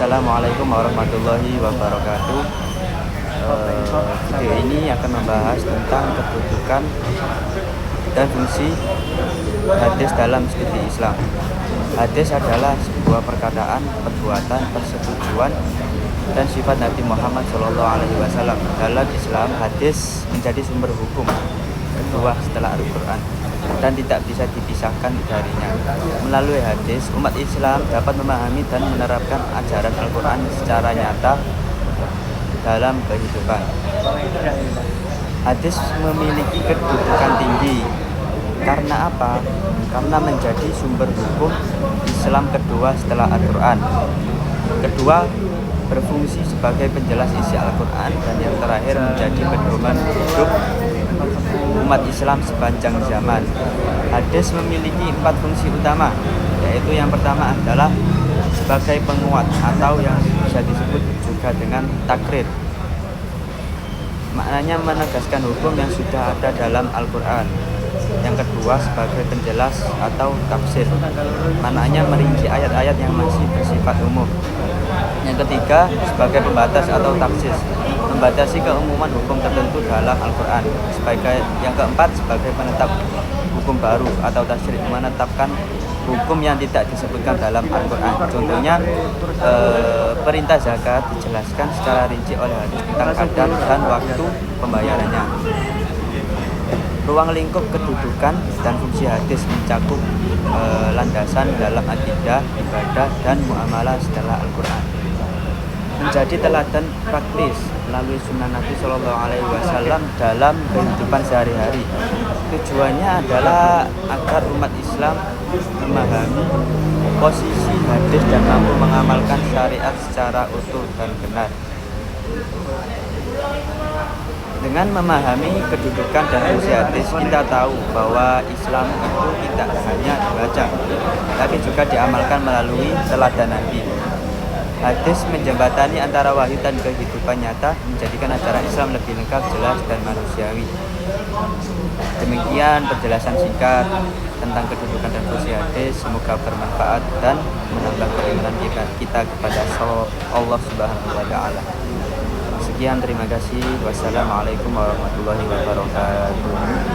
Assalamualaikum warahmatullahi wabarakatuh. Video ini akan membahas tentang kedudukan dan fungsi hadis dalam studi Islam. Hadis adalah sebuah perkataan, perbuatan, persetujuan, dan sifat Nabi Muhammad SAW. Dalam Islam, hadis menjadi sumber hukum kedua setelah Al-Quran dan tidak bisa dipisahkan darinya. Melalui hadis, umat Islam dapat memahami dan menerapkan ajaran Al-Quran secara nyata dalam kehidupan. Hadis memiliki kedudukan tinggi. Karena apa? Karena menjadi sumber hukum Islam kedua setelah Al-Quran. Kedua, berfungsi sebagai penjelas isi Al-Quran, dan yang terakhir menjadi pedoman hidup umat Islam sepanjang zaman. Hadis memiliki 4 fungsi utama, yaitu yang pertama adalah sebagai penguat atau yang bisa disebut juga dengan takrir. Maknanya menegaskan hukum yang sudah ada dalam Al-Quran. Yang kedua, sebagai penjelas atau tafsir, maknanya merinci ayat-ayat yang masih bersifat umum. Yang ketiga, sebagai pembatas atau taksis, membatasi keumuman hukum tertentu dalam Al-Quran. Yang keempat, sebagai penetap hukum baru atau tasyrih, menetapkan hukum yang tidak disebutkan dalam Al-Quran. Contohnya, perintah zakat dijelaskan secara rinci oleh hadis tentang kadar dan waktu pembayarannya. Ruang lingkup kedudukan dan fungsi hadis mencakup landasan dalam akidah, ibadah, dan muamalah setelah Al-Quran. Menjadi teladan praktis melalui sunnah Nabi SAW dalam kehidupan sehari-hari. Tujuannya adalah agar umat Islam memahami posisi hadis dan mampu mengamalkan syariat secara utuh dan benar. Dengan memahami kedudukan dan fungsi hadis, kita tahu bahwa Islam itu tidak hanya dibaca, tapi juga diamalkan melalui teladan Nabi. Hadis menjembatani antara wahyu dan kehidupan nyata, menjadikan ajaran Islam lebih lengkap, jelas, dan manusiawi. Demikian penjelasan singkat tentang kedudukan dan fungsi hadis. Semoga bermanfaat dan menambah keimanan kita kepada Allah Subhanahu wa Ta'ala. Sekian, terima kasih. Wassalamualaikum warahmatullahi wabarakatuh.